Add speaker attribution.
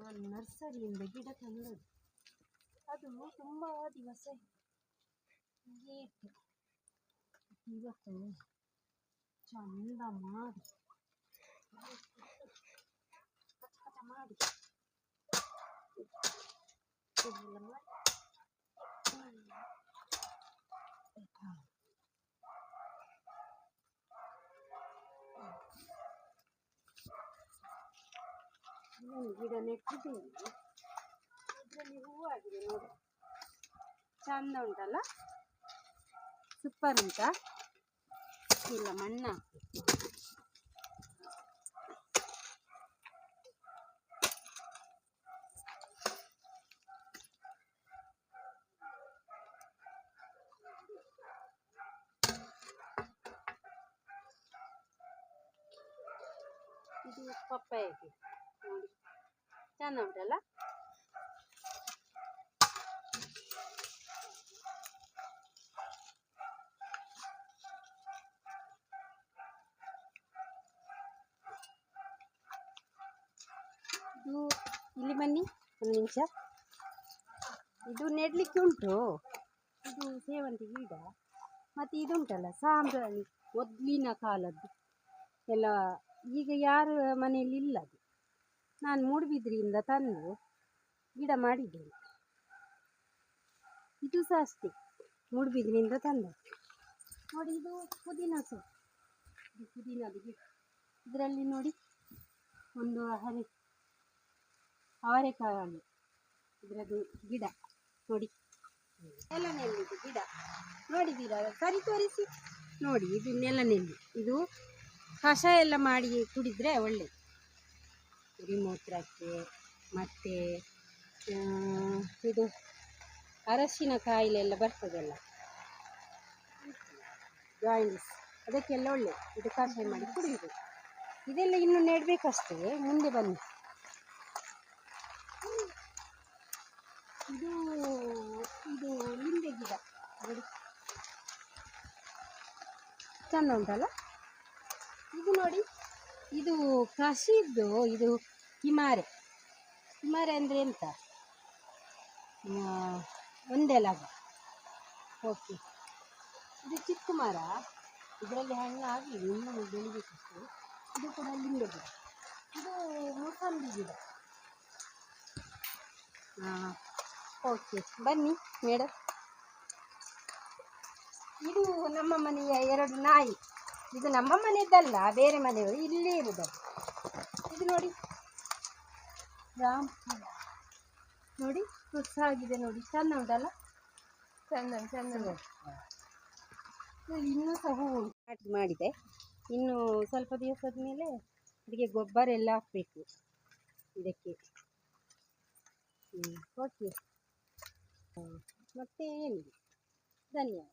Speaker 1: ನಾನು ನರ್ಸರಿಯಿಂದ ಗಿಡ ತಂದದ್ದು. ಅದು ತುಂಬ ದಿವಸ ಹೀಗೆ ಇತ್ತು. ಇವತ್ತು ಚಂದ ಮಾಡಿ ಕಚಕಚ ಮಾಡಿ ಎಲ್ಲ ಮಾಡಿ ಇನ್ನೊಂದು ಗಿಡ ನೆಟ್ಟಿದ್ದೀನಿ. ಇದರಲ್ಲಿ ಹೂವಾಗಿದೆ ನೋಡಿ, ಚಂದ ಉಂಟಲ್ಲ, ಸೂಪರ್ ಉಂಟಾ? ಇಲ್ಲ ಮಣ್ಣು ಇದು ಪಪ್ಪಾಯ ನೋಡಿ, ಚಂದ ಉಂಟಲ್ಲ. ಇದು ಇಲ್ಲಿ ಬನ್ನಿ ಒಂದು ನಿಮಿಷ. ಇದು ನೆಡಲಿಕ್ಕೆ ಉಂಟು. ಇದು ಸೇವಂತಿ ಗಿಡ. ಮತ್ತು ಇದುಂಟಲ್ಲ ಸಾಂಬ್ರಾಣಿ, ಮೊದಲಿನ ಕಾಲದ್ದು ಎಲ್ಲ, ಈಗ ಯಾರ ಮನೆಯಲ್ಲಿ ಇಲ್ಲ. ಅದು ನಾನು ಮೂಡುಬಿದ್ರೆಯಿಂದ ತಂದು ಗಿಡ ಮಾಡಿದ್ದೇನೆ. ಇದು ಸಹ ಅಷ್ಟೇ, ಮೂಡುಬಿದ್ರೆಯಿಂದ ತಂದ ನೋಡಿ. ಇದು ಪುದೀನ ಸೊಪ್ಪು, ಇದು ಪುದೀನದ ಗಿಡ. ಇದರಲ್ಲಿ ನೋಡಿ ಒಂದು ಅವರೆಕಾಯಿ ಹಣ್ಣು, ಇದರದ್ದು ಗಿಡ ನೋಡಿ. ನೆಲನೆಲ್ಲಿದು ಗಿಡ ನೋಡಿದ್ದೀರಾ? ಸರಿ ತೋರಿಸಿ ನೋಡಿ. ಇದು ನೆಲನೆಲ್ಲಿ. ಇದು ಕಷಾಯ ಎಲ್ಲ ಮಾಡಿ ಕುಡಿದರೆ ಒಳ್ಳೆಯದು, ಕುರಿಮೂತ್ರಕ್ಕೆ. ಮತ್ತು ಇದು ಅರಶಿನ ಕಾಯಿಲೆ ಎಲ್ಲ ಬರ್ತದಲ್ಲ, ಜಾಯಿಂಡಿಸ್, ಅದಕ್ಕೆಲ್ಲ ಒಳ್ಳೆಯದು. ಇದು ಕಷಾಯ ಮಾಡಿ ಕುಡಿಯುವುದು. ಇದೆಲ್ಲ ಇನ್ನು ನೆಡಬೇಕಷ್ಟೇ, ಮುಂದೆ ಬನ್ನಿ. ಇದು ಇದು ಲಿಂಬೆ ಗಿಡ ನೋಡಿ, ಚಂದ ಉಂಟಲ್ಲ. ಇದು ನೋಡಿ, ಇದು ಕಸಿದ್ದು. ಇದು ಹಿಮಾರೆ. ಹಿಮಾರೆ ಅಂದರೆ ಎಂತ? ಒಂದೆಲಗ. ಓಕೆ. ಇದು ಚಿಕ್ಕ ಮರ, ಇದರಲ್ಲಿ ಹಣ್ಣು ಆಗಿದೆ, ಇನ್ನೂ ಬೆಳಿಬೇಕಿತ್ತು. ಇದು ಕೂಡ ಲಿಂಬೆ ಗಿಡ. ಇದು ಮೂಸಂಬಿ ಗಿಡ. ಹಾಂ, ಓಕೆ, ಬನ್ನಿ ಮೇಡಮ್. ಇದು ನಮ್ಮ ಮನೆಯ 2 ನಾಯಿ. ಇದು ನಮ್ಮ ಮನೆಯದ್ದಲ್ಲ, ಬೇರೆ ಮನೆಯವರು, ಇಲ್ಲೇ ಇರುವುದು. ಇದು ನೋಡಿ, ರಾಮ್ ನೋಡಿ, ಆಗಿದೆ ನೋಡಿ, ಚಂದ ಉಂಟಲ್ಲ. ಚಂದ ಚಂದ. ಇನ್ನೂ ಸಹ ಹೂವು ನಾಟಿ ಮಾಡಿದೆ. ಇನ್ನು ಸ್ವಲ್ಪ ದಿವಸದ ಮೇಲೆ ಅದಕ್ಕೆ ಗೊಬ್ಬರ ಎಲ್ಲ ಹಾಕಬೇಕು ಇದಕ್ಕೆ. ಓಕೆ, ಮತ್ತೆ ಏನಿದೆ. ಧನ್ಯವಾದ.